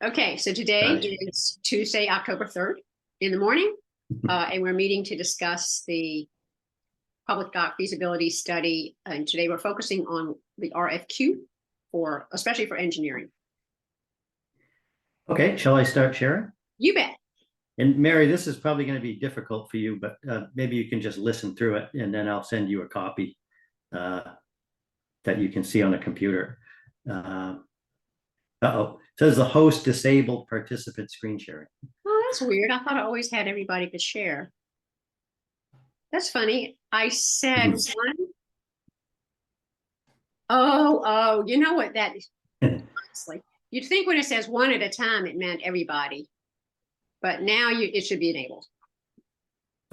Okay, so today Gotcha. is Tuesday, October 3rd in the morning, and we're meeting to discuss the public dock feasibility study. And today we're focusing on the RFQ especially for engineering. Okay, shall I start sharing? You bet. And Mary, this is probably going to be difficult for you, but maybe you can just listen through it and then I'll send you a copy uh, that you can see on a computer. Uh-oh, it says the host disabled participant screen sharing. Oh, that's weird. I thought I always had everybody could share. That's funny. I said one. Oh, you know what that is? Honestly, you'd think when it says one at a time, it meant everybody, but now it should be enabled.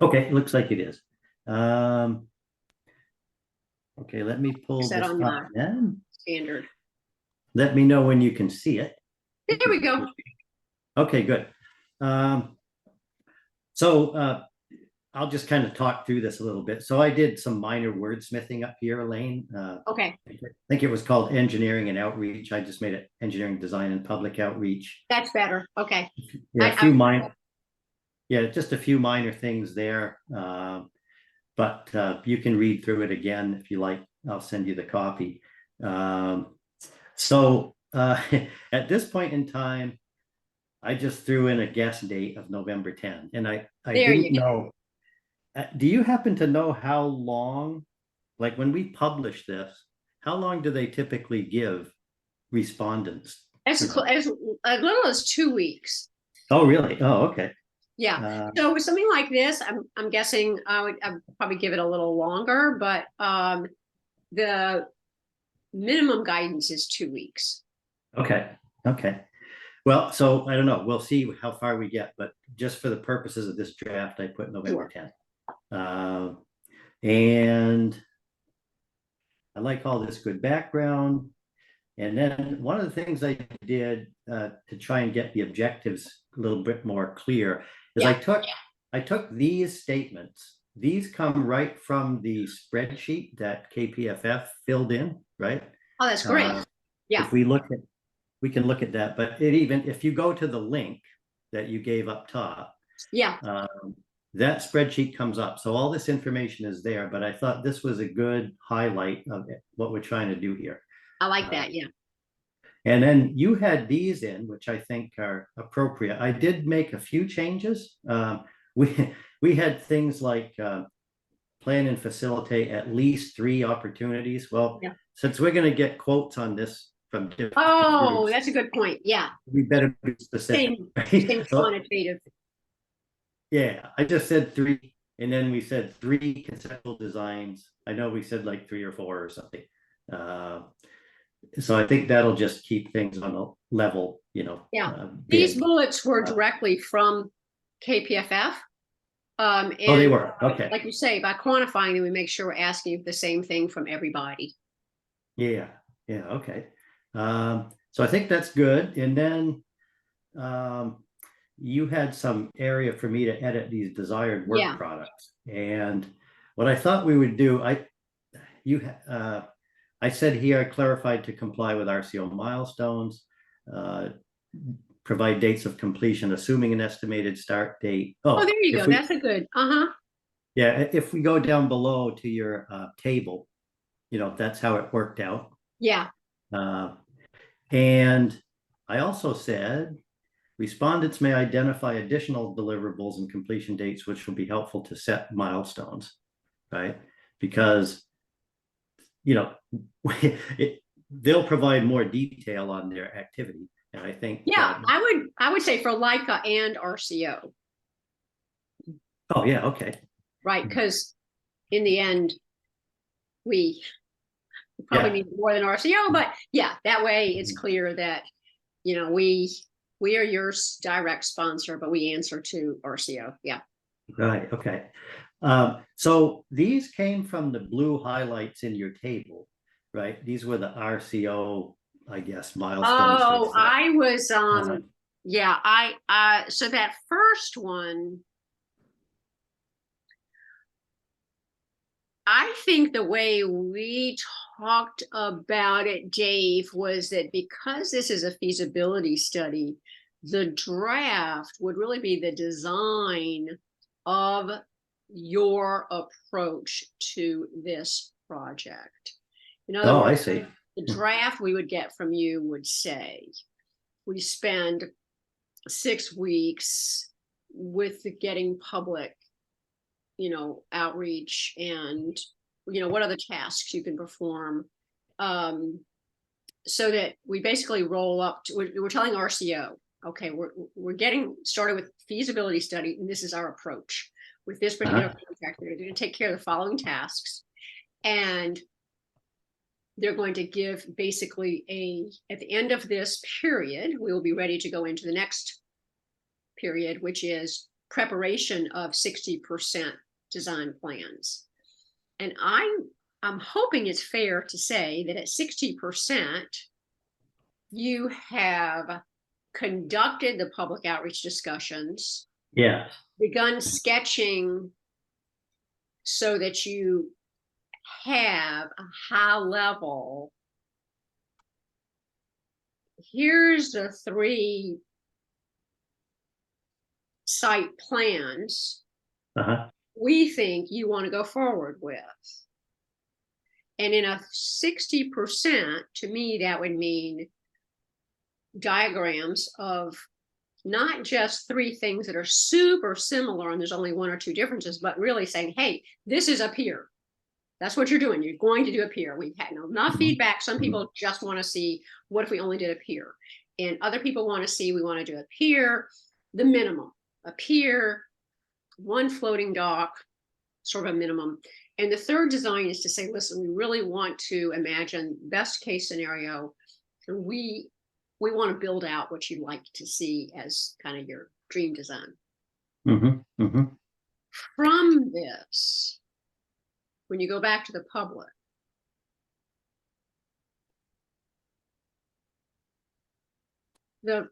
Okay, looks like it is. Okay, let me pull Set this on up my then. standard. Let me know when you can see it. There we go. Okay, good. So I'll just kind of talk through this a little bit. So I did some minor wordsmithing up here, Elaine. Okay. I think it was called engineering and outreach. I just made it engineering design and public outreach. That's better. Okay. Yeah, just a few minor things there. But you can read through it again if you like. I'll send you the copy. So at this point in time, I just threw in a guess date of November 10, and I didn't know. Do you happen to know how long, like when we publish this, how long do they typically give respondents? As little as 2 weeks. Oh, really? Oh, okay. Yeah. So with something like this, I'm guessing I'd probably give it a little longer, but the minimum guidance is 2 weeks. Okay. Okay. Well, so I don't know. We'll see how far we get, but just for the purposes of this draft, I put November 10th. And I like all this good background. And then one of the things I did to try and get the objectives a little bit more clear is I took these statements. These come right from the spreadsheet that KPFF filled in, right? Oh, that's great. Yeah. If we can look at that, but if you go to the link that you gave up top, that spreadsheet comes up. So all this information is there, but I thought this was a good highlight of what we're trying to do here. I like that. Yeah. And then you had these in, which I think are appropriate. I did make a few changes. We had things like plan and facilitate at least 3 opportunities. Well, since we're going to get quotes on this from different groups, that's a good point. Yeah. We better be specific. Same quantitative. Yeah, I just said 3, and then we said 3 conceptual designs. I know we said like 3 or 4 or something. So I think that'll just keep things on a level, Yeah. These bullets were directly from KPFF. And they were. Okay. Like you say, by quantifying them, we make sure we're asking the same thing from everybody. Yeah. Yeah. Okay. So I think that's good. And then you had some area for me to edit these desired work products. And what I thought we would do, I said here, I clarified to comply with RCO milestones, provide dates of completion, assuming an estimated start date. Oh, there you go. That's a good, Yeah, if we go down below to your table, that's how it worked out. Yeah. And I also said, respondents may identify additional deliverables and completion dates, which will be helpful to set milestones, right? Because they'll provide more detail on their activity, and I think I would say for LICA and RCO. Oh yeah, okay, right, because in the end we probably need more than RCO, but that way it's clear that we are your direct sponsor, but we answer to RCO. Right. Okay. So these came from the blue highlights in your table, right? These were the RCO, I guess, milestones. Oh, I was so that first one, I think the way we talked about it, Dave, was that because this is a feasibility study, the draft would really be the design of your approach to this project. In other Oh, I words, see. the draft we would get from you would say, we spend 6 weeks with the getting public, outreach and, what other tasks you can perform. So that we basically roll up to, we're telling RCO, okay, we're getting started with feasibility study, and this is our approach. With this particular contract, they're going to take care of the following tasks. And they're going to give basically at the end of this period, we will be ready to go into the next period, which is preparation of 60% design plans. And I'm hoping it's fair to say that at 60%, you have conducted the public outreach discussions, Yeah. begun sketching so that you have a high level. Here's the 3 site plans we think you want to go forward with. And in a 60%, to me, that would mean diagrams of not just 3 things that are super similar and there's only 1 or 2 differences, but really saying, hey, this is up here. That's what you're doing. You're going to do up here. We've had enough feedback. Some people just want to see, what if we only did up here? And other people want to see, we want to do up here, the minimum. Up here, 1 floating dock, sort of a minimum. And the third design is to say, listen, we really want to imagine best case scenario. And we want to build out what you'd like to see as kind of your dream design. From this, when you go back to the public, the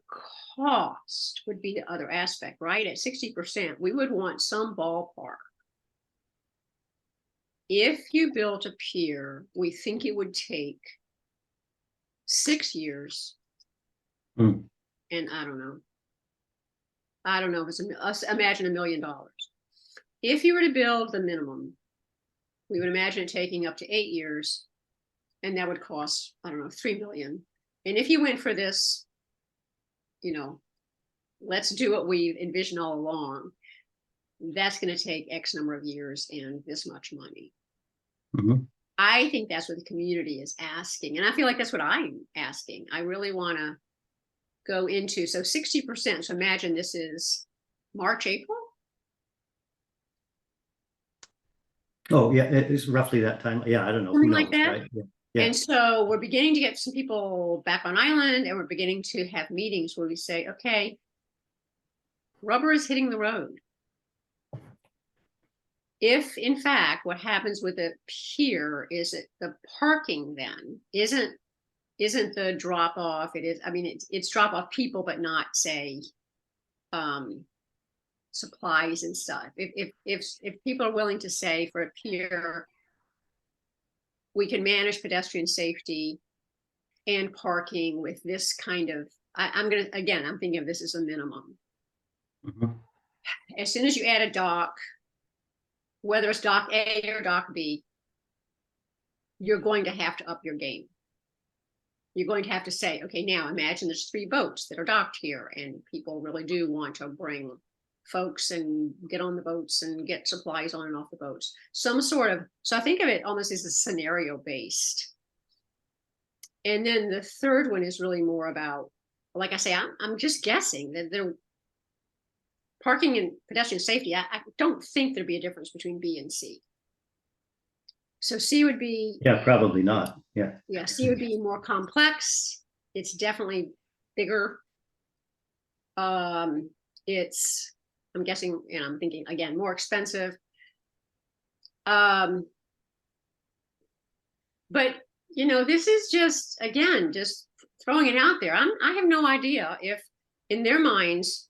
cost would be the other aspect, right? At 60%, we would want some ballpark. If you built a pier, we think it would take 6 years. And I don't know if it's imagine $1 million. If you were to build the minimum, we would imagine it taking up to 8 years, and that would cost, I don't know, 3 million. And if you went for this, let's do what we envisioned all along, that's going to take X number of years and this much money. I think that's what the community is asking. And I feel like that's what I'm asking. I really want to go into, so 60%. So imagine this is March, April. Oh, yeah, it is roughly that time. Yeah, I don't know. Something like that. Right? Yeah. And so we're beginning to get some people back on island, and we're beginning to have meetings where we say, okay, rubber is hitting the road. If in fact what happens with a pier is that the parking then isn't the drop off, it's drop off people, but not say supplies and stuff. If people are willing to say for a pier, we can manage pedestrian safety and parking with this kind of, I'm thinking of this as a minimum. As soon as you add a dock, whether it's dock A or dock B, you're going to have to up your game. You're going to have to say, okay, now imagine there's 3 boats that are docked here, and people really do want to bring folks and get on the boats and get supplies on and off the boats. So I think of it almost as a scenario based. And then the third one is really more about, like I say, I'm just guessing that they're parking and pedestrian safety. I don't think there'd be a difference between B and C. So C would be, yeah, probably not. Yeah, C would be more complex. It's definitely bigger. It's, I'm guessing, and I'm thinking again, more expensive. But this is just, again, just throwing it out there. I have no idea if in their minds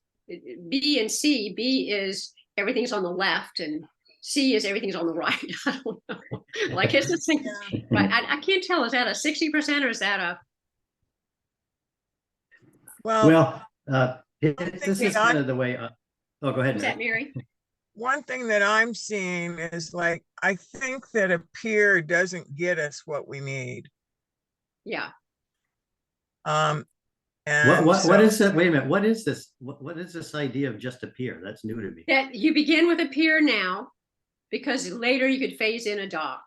B and C, B is everything's on the left and see is everything's on the right. I don't know. Like it's the thing, but I can't tell. Is that a 60% or is that a? Well, one this thing is that kind of the way. Oh, go ahead, Is that Mary. Mary? one thing that I'm seeing is like, I think that a pier doesn't get us what we need. Yeah. And What so, is that? Wait a minute. What is this? What is this idea of just a pier? That's new to me. That you begin with a pier now, because later you could phase in a dock.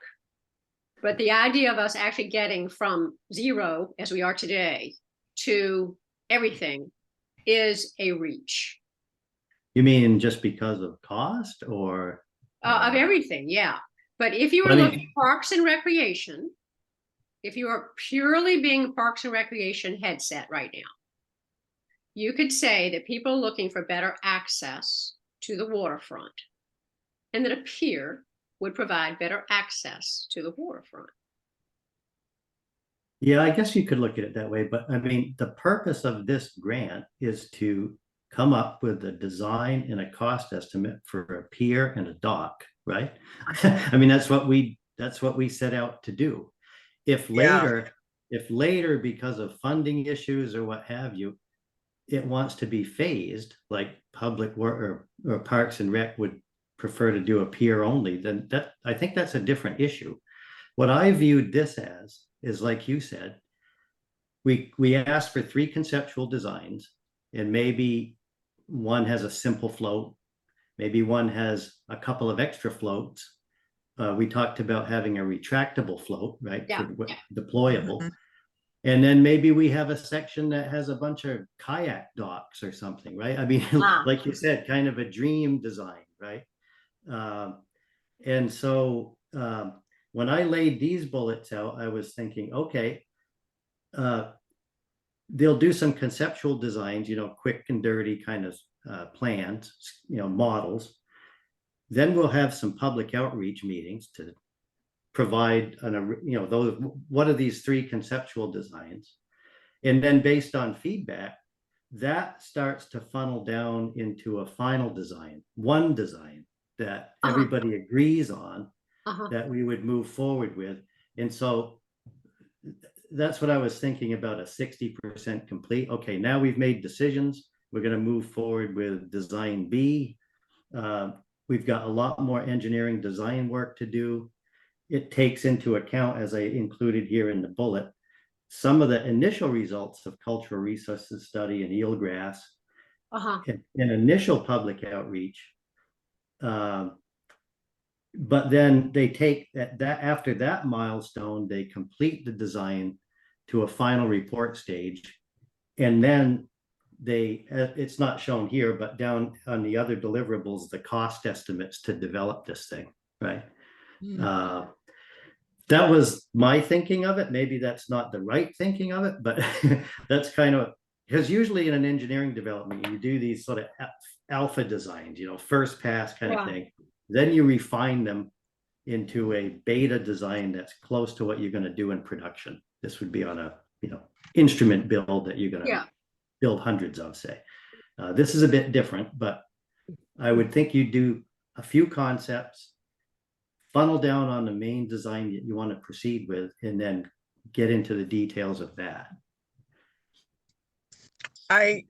But the idea of us actually getting from zero, as we are today, to everything is a reach. You mean just because of cost or? Of everything, yeah. But if you were I mean- looking at Parks and Recreation, if you are purely being Parks and Recreation headset right now, you could say that people are looking for better access to the waterfront, and that a pier would provide better access to the waterfront. Yeah, I guess you could look at it that way, but I mean, the purpose of this grant is to come up with a design and a cost estimate for a pier and a dock, right? I mean, that's what we set out to do. If later, because of funding issues or what have you, it wants to be phased, like public work or Parks and Rec would prefer to do a pier only, then I think that's a different issue. What I viewed this as is, like you said, we asked for 3 conceptual designs, and maybe one has a simple float, maybe one has a couple of extra floats. We talked about having a retractable float, right? Yeah. Deployable. Mhm. And then maybe we have a section that has a bunch of kayak docks or something, right? I mean, like you said, kind of a dream design, right? And so when I laid these bullets out, I was thinking, okay, they'll do some conceptual designs, quick and dirty kind of plans, models. Then we'll have some public outreach meetings to provide those, what are these 3 conceptual designs? And then based on feedback, that starts to funnel down into a final design, one design that everybody agrees on, that we would move forward with. And so that's what I was thinking about, a 60% complete. Okay, now we've made decisions. We're going to move forward with design B. We've got a lot more engineering design work to do. It takes into account, as I included here in the bullet, some of the initial results of cultural resources study and eelgrass, and initial public outreach. But then they take that after that milestone, they complete the design to a final report stage. And then it's not shown here, but down on the other deliverables, the cost estimates to develop this thing, right? That was my thinking of it. Maybe that's not the right thinking of it, but that's kind of, because usually in an engineering development, you do these sort of alpha designs, first pass kind of thing. Then you refine them into a beta design that's close to what you're going to do in production. This would be on a, instrument build that you're going to build hundreds of, say. This is a bit different, but I would think you do a few concepts, funnel down on the main design that you want to proceed with, and then get into the details of that. I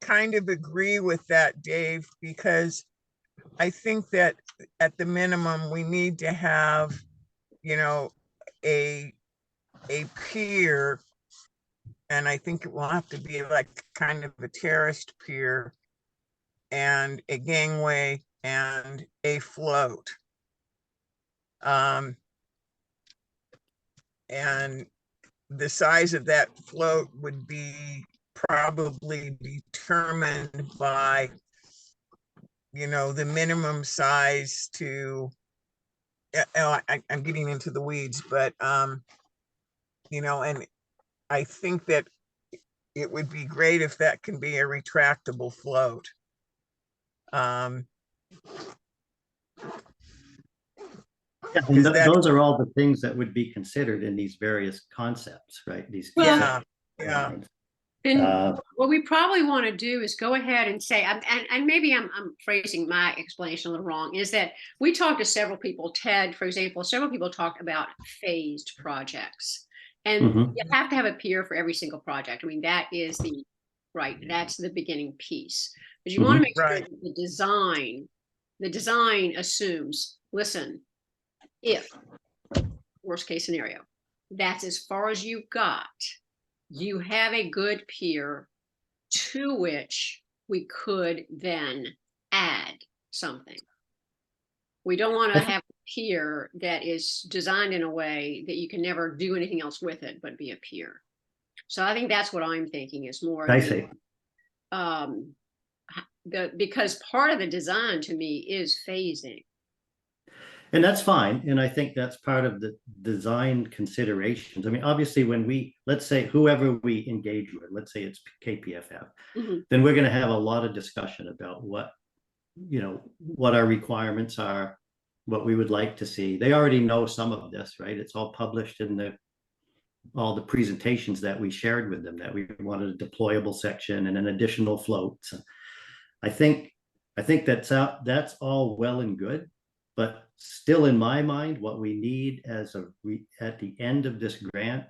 kind of agree with that, Dave, because I think that at the minimum, we need to have, a pier, and I think it will have to be like kind of a terraced pier, and a gangway and a float. And the size of that float would be probably determined by, the minimum size to, I'm getting into the weeds, but, and I think that it would be great if that can be a retractable float. Those are all the things that would be considered in these various concepts, right? These yeah. And Uh, what we probably want to do is go ahead and say, and maybe I'm phrasing my explanation a little wrong, is that we talked to several people, Ted, for example, several people talked about phased projects. And mhm. you have to have a peer for every single project. I mean, that is that's the beginning piece. But you want to make sure Right. that the design assumes, listen, if worst case scenario, that's as far as you've got. You have a good peer to which we could then add something. We don't want to have a peer that is designed in a way that you can never do anything else with it but be a peer. So I think that's what I'm thinking is more I see. um because part of the design to me is phasing. And that's fine. And I think that's part of the design considerations. I mean, obviously, when let's say whoever we engage with, let's say it's KPFF, Mhm. then we're going to have a lot of discussion about what our requirements are, what we would like to see. They already know some of this, right? It's all published in all the presentations that we shared with them, that we wanted a deployable section and an additional floats. I think that's all well and good, but still in my mind, what we need at the end of this grant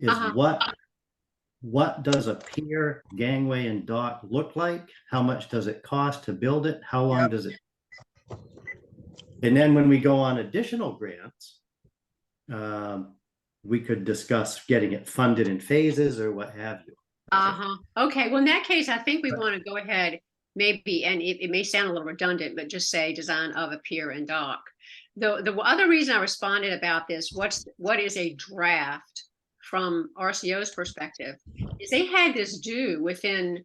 is what does a pier, gangway, and dock look like? How much does it cost to build it? How long Yep. does it? And then when we go on additional grants, we could discuss getting it funded in phases or what have you. Okay. Well, in that case, I think we want to go ahead, maybe, and it may sound a little redundant, but just say design of a pier and dock. The other reason I responded about this, what is a draft from RCO's perspective, is they had this due within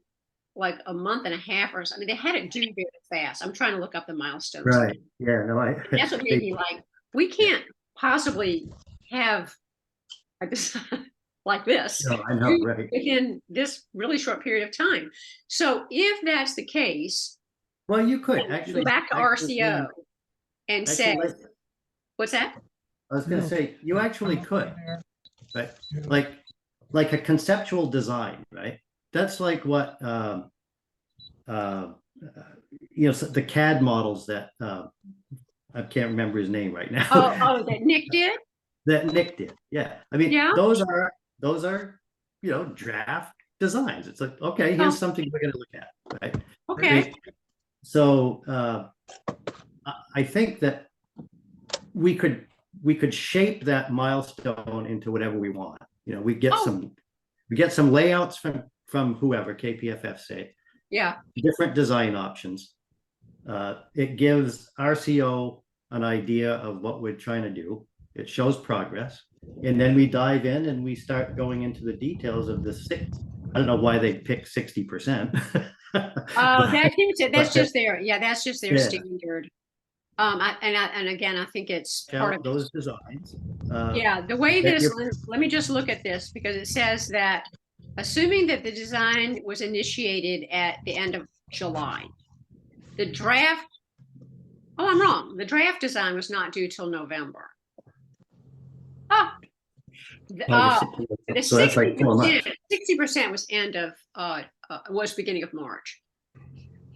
like a month and a half or something. They had it due very fast. I'm trying to look up the milestones. Right. Yeah. No, And that's what made me like, we can't possibly have a design like this no, I know, right. within this really short period of time. So if that's the case, Well, you could go actually back to RCO and say, actually, what's that? I was going to say, you actually could, right? Like a conceptual design, right? That's like what the CAD models that I can't remember his name right now. That Nick did? That Nick did. Yeah. I mean, Yeah. those are draft designs. It's like, okay, here's something we're going to look at, right? Okay. So I think that we could shape that milestone into whatever we want. We get some layouts from whoever, KPFF say. Yeah. Different design options. It gives RCO an idea of what we're trying to do. It shows progress. And then we dive in and we start going into the details of the six. I don't know why they picked 60%. That's just their standard. And again, I think it's part of those designs. Yeah, the way this, let me just look at this, because it says that assuming that the design was initiated at the end of July, the draft, I'm wrong. The draft design was not due till November. So that's like 4 months. 60% was was beginning of March.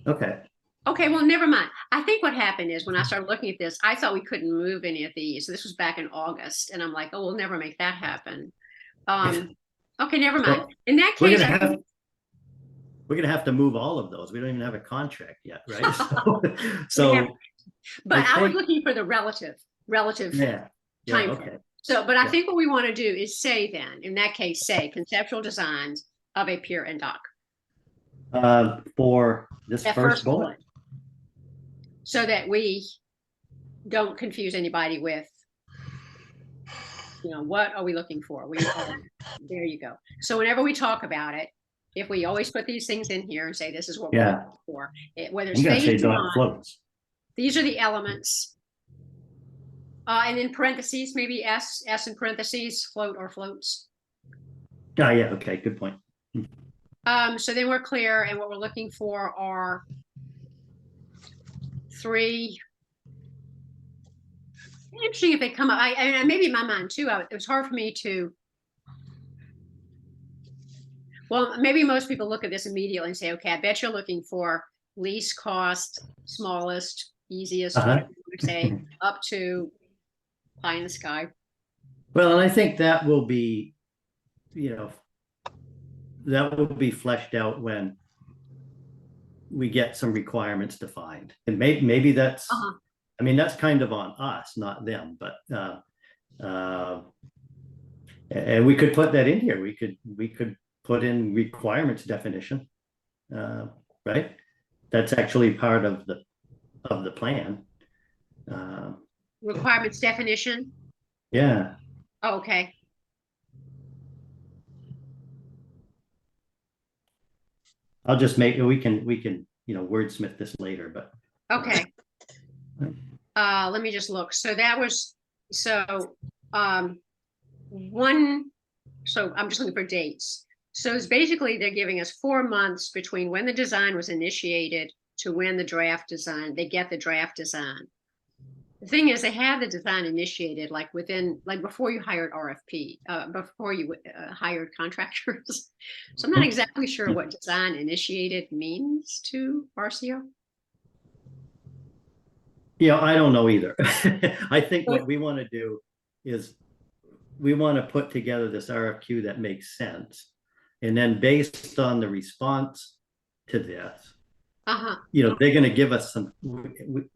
Okay. Okay, well, never mind. I think what happened is when I started looking at this, I thought we couldn't move any of these. So this was back in August, and I'm like, oh, we'll never make that happen. Okay, never mind. Well, In that case, we're gonna have to move all of those. We don't even have a contract yet, right? So but I was looking for the relative time frame. Okay. So, but I think what we want to do is say then, in that case, say conceptual designs of a pier and dock. For this first bullet. So that we don't confuse anybody with, what are we looking for? There you go. So whenever we talk about it, if we always put these things in here and say, this is what we're looking for, whether it's phase one, floats. These are the elements. And in parentheses, maybe S in parentheses, float or floats. Oh, yeah. Okay. Good point. So then we're clear, and what we're looking for are 3. Interesting if they come up. I maybe in my mind too. It was hard for me to. Well, maybe most people look at this immediately and say, okay, I bet you're looking for least cost, smallest, easiest, Uh-huh. whatever you would say, up to pie in the sky. Well, and I think that will be, you know, that will be fleshed out when we get some requirements defined. And maybe that's, Uh-huh. I mean, that's kind of on us, not them, but and we could put that in here. We could put in requirements definition, right? That's actually part of the plan. Requirements definition. Yeah. Oh, okay. I'll just make, we can, wordsmith this later, but. Okay. Let me just look. So that was, so, so I'm just looking for dates. So it's basically, they're giving us 4 months between when the design was initiated to when the draft design, they get the draft design. The thing is, they had the design initiated like within, like before you hired RFP, before you hired contractors. So I'm not exactly sure what design initiated means to RCO. Yeah, I don't know either. I think what we want to do is we want to put together this RFQ that makes sense. And then based on the response to this, they're going to give us some,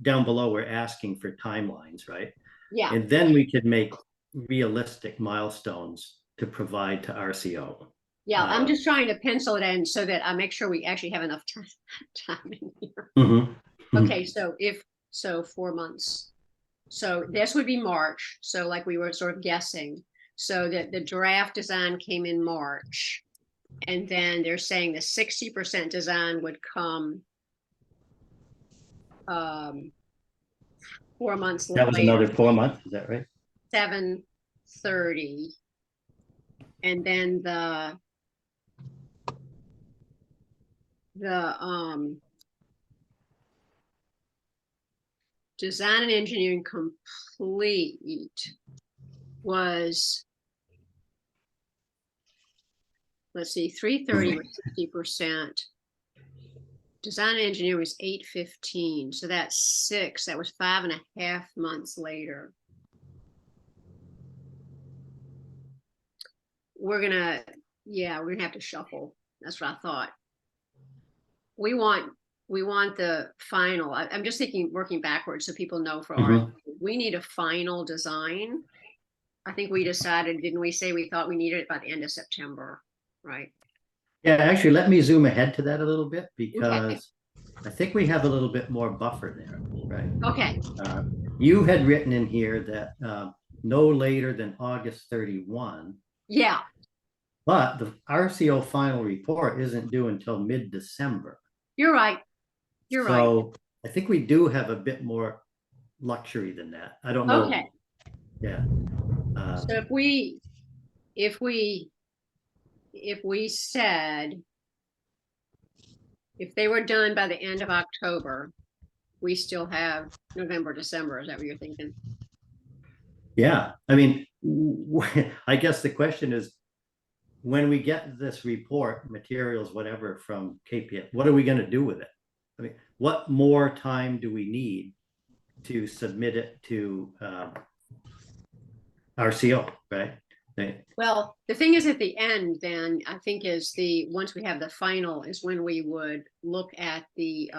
down below, we're asking for timelines, right? Yeah. And then we could make realistic milestones to provide to RCO. Yeah, I'm just trying to pencil it in so that I make sure we actually have enough time in here. Okay, so 4 months. So this would be March. So like we were sort of guessing. So that the draft design came in March. And then they're saying the 60% design would come 4 months later. That was another 4 months, is that right? 7/30. And then the design and engineering complete was, let's see, 3/30 was 60%. Design and engineering was 8/15. So that's 6. That was 5.5 months later. We're gonna have to shuffle. That's what I thought. We want the final. I'm just thinking, working backwards so people know for our, we need a final design. I think we decided, didn't we say we thought we needed it by the end of September, right? Yeah, actually, let me zoom ahead to that a little bit because I think we have a little bit more buffer there, right? Okay. You had written in here that no later than August 31. Yeah. But the RCO final report isn't due until mid-December. You're right. You're right. So I think we do have a bit more luxury than that. I don't know. Okay. Yeah. So if we said, if they were done by the end of October, we still have November, December. Is that what you're thinking? Yeah. I mean, I guess the question is, when we get this report, materials, whatever, from KPS, what are we going to do with it? I mean, what more time do we need to submit it to RCO, right? Well, the thing is, at the end, then I think is once we have the final is when we would look at the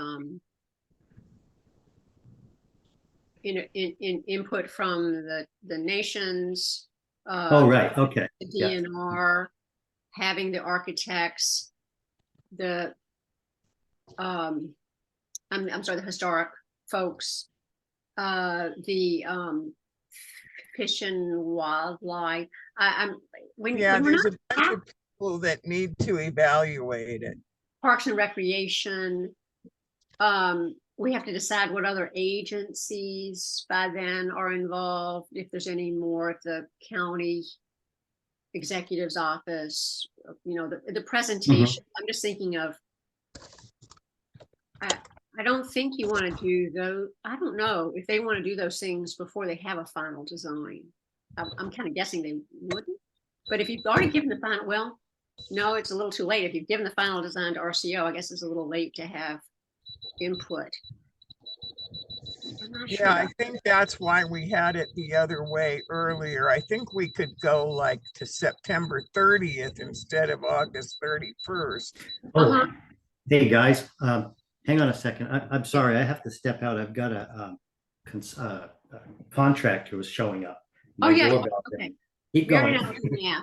in input from the nations. Oh, right. Okay. The DNR, having the architects, the I'm sorry, the historic folks, the Fish and Wildlife. There's a bunch of people that need to evaluate it. Parks and Recreation. We have to decide what other agencies by then are involved, if there's any more, if the county executive's office, the presentation. I'm just thinking of, I don't think you want to do those. I don't know if they want to do those things before they have a final design. I'm kind of guessing they wouldn't, but if you've already given the final, well, no, it's a little too late. If you've given the final design to RCO, I guess it's a little late to have input. I'm not sure. Yeah, I think that's why we had it the other way earlier. I think we could go like to September 30th instead of August 31st. Oh, Uh-huh. hey, guys, hang on a second. I'm sorry, I have to step out. I've got a contractor was showing up. Oh, My yeah, doorbell okay. thing. Keep We already going. know, yeah.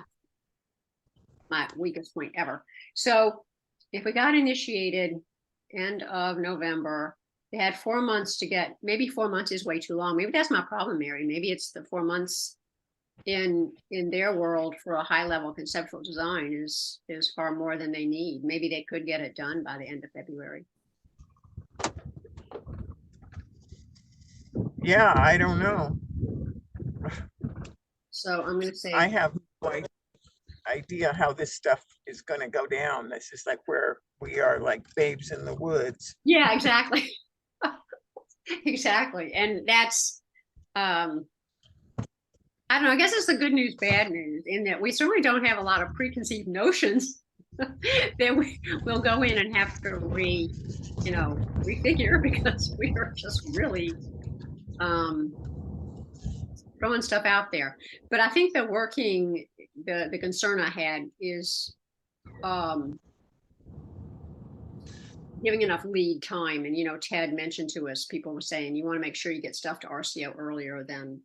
My weakest point ever. So if we got initiated end of November, they had 4 months to get, maybe 4 months is way too long. Maybe that's my problem, Mary. Maybe it's the 4 months in their world for a high level conceptual design is far more than they need. Maybe they could get it done by the end of February. Yeah, I don't know. So I'm going to say, I have no idea how this stuff is going to go down. This is like where we are like babes in the woods. yeah, exactly. Exactly. And that's, I don't know, I guess it's the good news, bad news, in that we certainly don't have a lot of preconceived notions that we'll go in and have to refigure because we are just really throwing stuff out there. But I think the concern I had is giving enough lead time. And, Ted mentioned to us, people were saying, you want to make sure you get stuff to RCO earlier than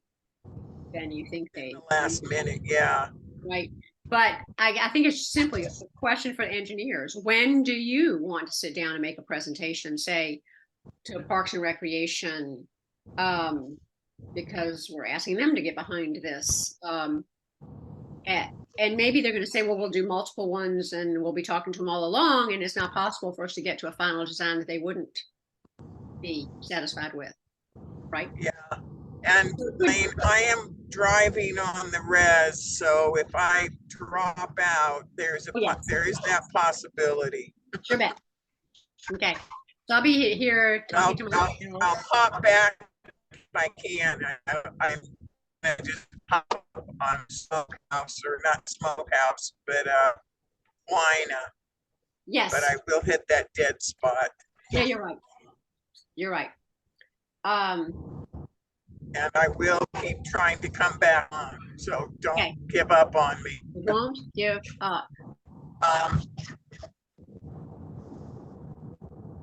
you think they The last minute, yeah. right. But I think it's simply a question for the engineers. When do you want to sit down and make a presentation, say, to Parks and Recreation? Because we're asking them to get behind this. And maybe they're going to say, well, we'll do multiple ones and we'll be talking to them all along. And it's not possible for us to get to a final design that they wouldn't be satisfied with. Right. Yeah. And I am driving on the res, so if I drop out, there is that possibility. Sure bet. Okay. So I'll be here talking to myself. I'll pop back if I can. I'm gonna just pop on Smokehouse, or not Smokehouse, but Wina. Yes. But I will hit that dead spot. Yeah, you're right. You're right. And I will keep trying to come back on, so don't give up on me. Won't give up.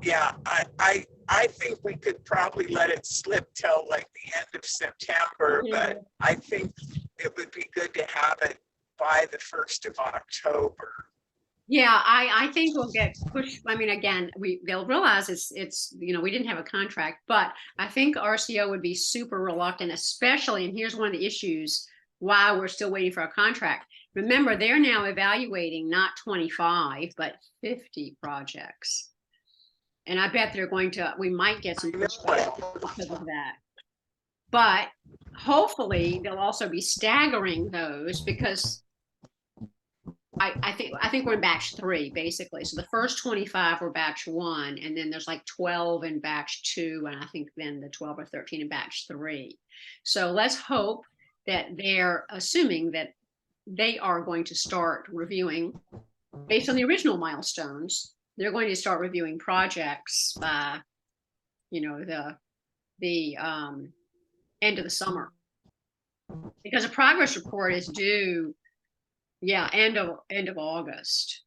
Yeah, I think we could probably let it slip till like the end of September, but I think it would be good to have it by the 1st of October. Yeah, I think we'll get pushed. I mean, again, they'll realize it's we didn't have a contract, but I think RCO would be super reluctant, especially, and here's one of the issues why we're still waiting for a contract. Remember, they're now evaluating not 25, but 50 projects. And I bet we might get some pushback because of that. But hopefully they'll also be staggering those, because I think we're in batch 3, basically. So the first 25 were batch 1, and then there's like 12 in batch 2, and I think then the 12 or 13 in batch 3. So let's hope that they're assuming that they are going to start reviewing based on the original milestones. They're going to start reviewing projects by, the end of the summer, because a progress report is due, end of August.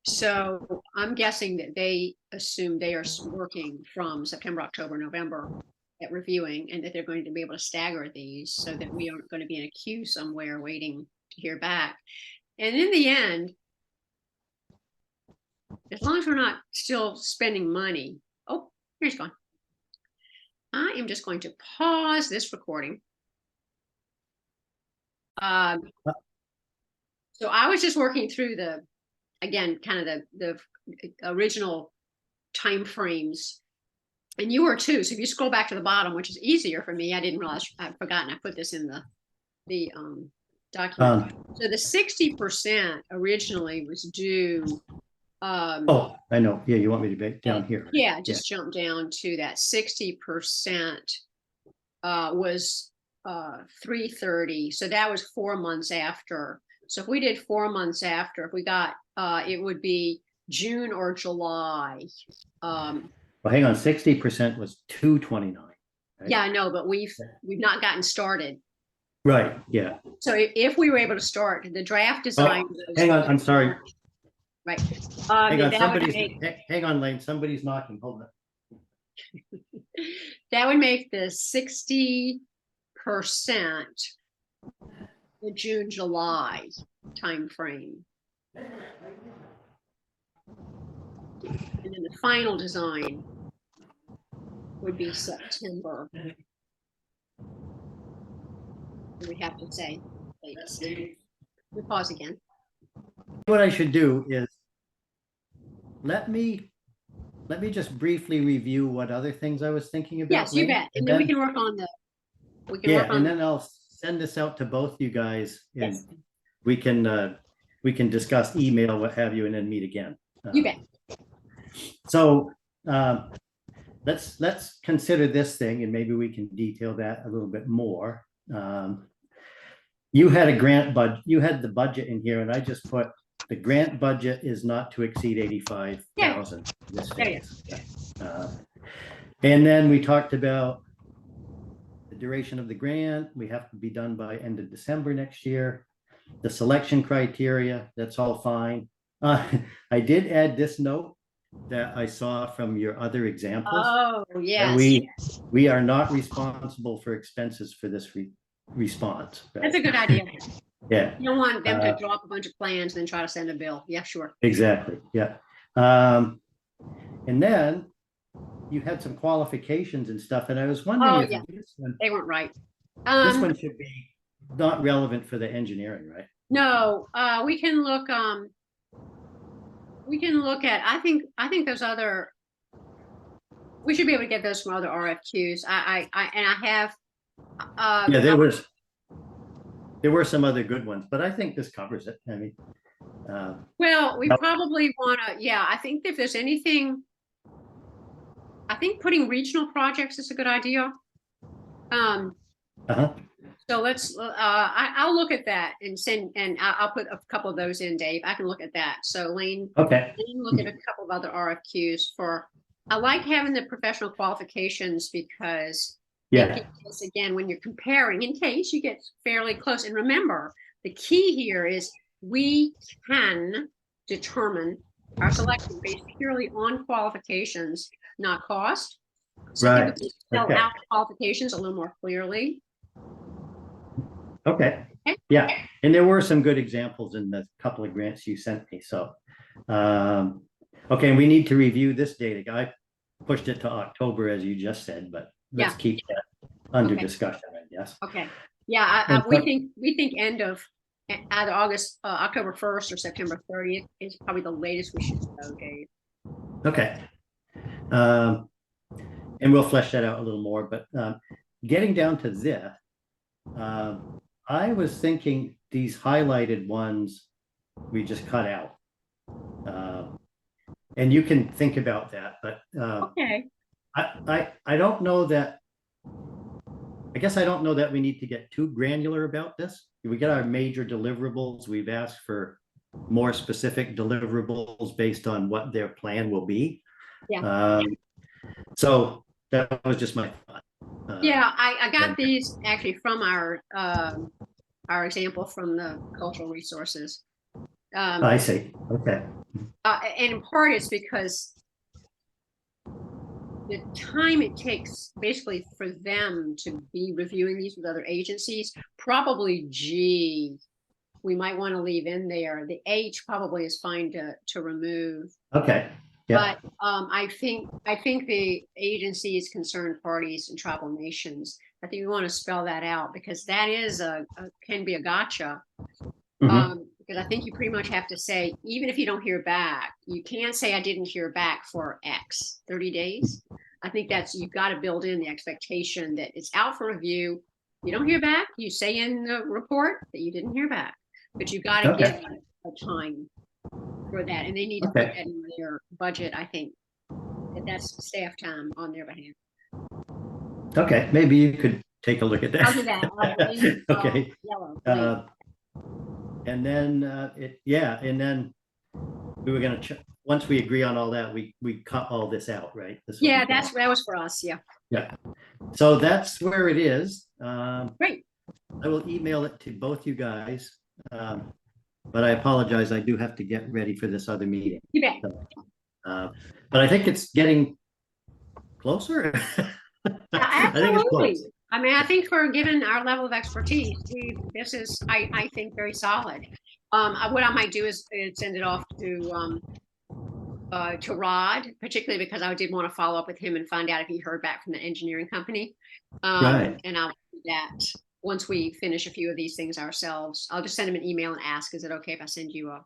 So I'm guessing that they assume they are working from September, October, November at reviewing, and that they're going to be able to stagger these so that we aren't going to be in a queue somewhere waiting to hear back. And in the end, as long as we're not still spending money. Oh, here's gone. I am just going to pause this recording. So I was just working through kind of the original timeframes, and you were too. So if you scroll back to the bottom, which is easier for me, I didn't realize I'd forgotten I put this in the document. So the 60% originally was due. Oh, I know. Yeah, you want me to be down here? Yeah, just jump down to that 60% was 330. So that was 4 months after. So if we did 4 months after, if we got it would be June or July. Well, hang on, 60% was 229. Right? Yeah, I know, but we've not gotten started. Right, yeah. So if we were able to start the draft design. Oh, hang on, I'm sorry. Right. Hang on, that would make, hang on, Lane, somebody's knocking, hold on. that would make the 60% the June, July timeframe. And then the final design would be September. We have to say latest. We pause again. What I should do is let me just briefly review what other things I was thinking about. Yes, you Lane, bet. And then we can work on the, and then I'll send this out to both you guys and yes. we can discuss email, what have you, and then meet again. You bet. So let's consider this thing, and maybe we can detail that a little bit more. You had a grant budget, you had the budget in here, and I just put the grant budget is not to exceed 85,000. And then we talked about the duration of the grant. We have to be done by end of December next year. The selection criteria, that's all fine. I did add this note that I saw from your other examples. Oh, yes. We are not responsible for expenses for this response. Right? That's a good idea. Yeah. You don't want them to drop a bunch of plans and then try to send a bill. Yeah, sure. Exactly. Yeah. And then you had some qualifications and stuff, and I was wondering if they weren't right. This one should be not relevant for the engineering, right? No, we can look at, I think those other, we should be able to get those from other RFQs. I have. Yeah, there were some other good ones, but I think this covers it. I mean, well, we probably want to, yeah, I think if there's anything, I think putting regional projects is a good idea. So let's, I'll look at that and send, and I'll put a couple of those in, Dave. I can look at that. So Lane, okay. Look at a couple of other RFQs for, I like having the professional qualifications because again, when you're comparing, in case you get fairly close, and remember, the key here is we can determine our selection based purely on qualifications, not cost. So right. we can spell out qualifications a little more clearly. Okay. Yeah, and there were some good examples in the couple of grants you sent me. So, okay, we need to review this data. I pushed it to October, as you just said, but let's keep that under discussion, I guess. Okay. Yeah, we think end of either October 1st or September 30th is probably the latest we should go, Dave. Okay. And we'll flesh that out a little more, but getting down to this, I was thinking these highlighted ones we just cut out. And you can think about that, but okay. I don't know that, I guess I don't know that we need to get too granular about this. We get our major deliverables. We've asked for more specific deliverables based on what their plan will be. Yeah. So that was just my thought. Yeah, I got these actually from our example from the cultural resources. I see. Okay. And in part it's because the time it takes basically for them to be reviewing these with other agencies, probably G, we might want to leave in there. The H probably is fine to remove. Okay. Yeah. But I think the agencies, concerned parties, and tribal nations, I think we want to spell that out because that is can be a gotcha. Because I think you pretty much have to say, even if you don't hear back, you can't say I didn't hear back for X 30 days. I think you've got to build in the expectation that it's out for review. You don't hear back, you say in the report that you didn't hear back, but you've got to give a time for that, and they need to put that in their budget. I think that's staff time on their behalf. Okay, maybe you could take a look at that. I'll do that. Okay. Yellow. And then and then we were gonna, once we agree on all that, we cut all this out, right? This will be Yeah, done. that was for us. Yeah. Yeah, so that's where it is. Great. I will email it to both you guys. But I apologize, I do have to get ready for this other meeting. You bet. But I think it's getting closer. I think it's Absolutely. close. I mean, I think for given our level of expertise, this is, I think, very solid. What I might do is send it off to Rod, particularly because I did want to follow up with him and find out if he heard back from the engineering company. Right. And I'll do that once we finish a few of these things ourselves. I'll just send him an email and ask, is it okay if I send you a?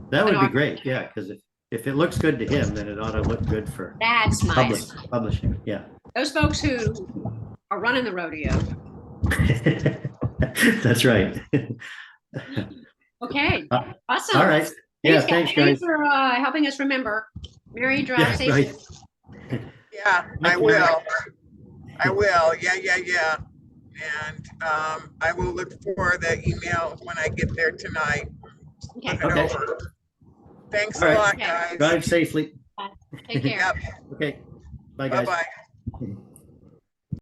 That would be great, yeah, because if it looks good to him, then it ought to look good for That's nice. publishing, yeah. Those folks who are running the rodeo. That's right. Okay, awesome. All right. Yeah, thanks, guys. Thanks for helping us remember. Mary, drive Yeah, safely. right. Yeah, I Thank you. will. I will. Yeah. And I will look for the email when I get there tonight. Okay, Look it Okay. over. Thanks All a right. lot, Okay. guys. Drive safely. take care. Yep. Okay, bye, guys. Bye-bye.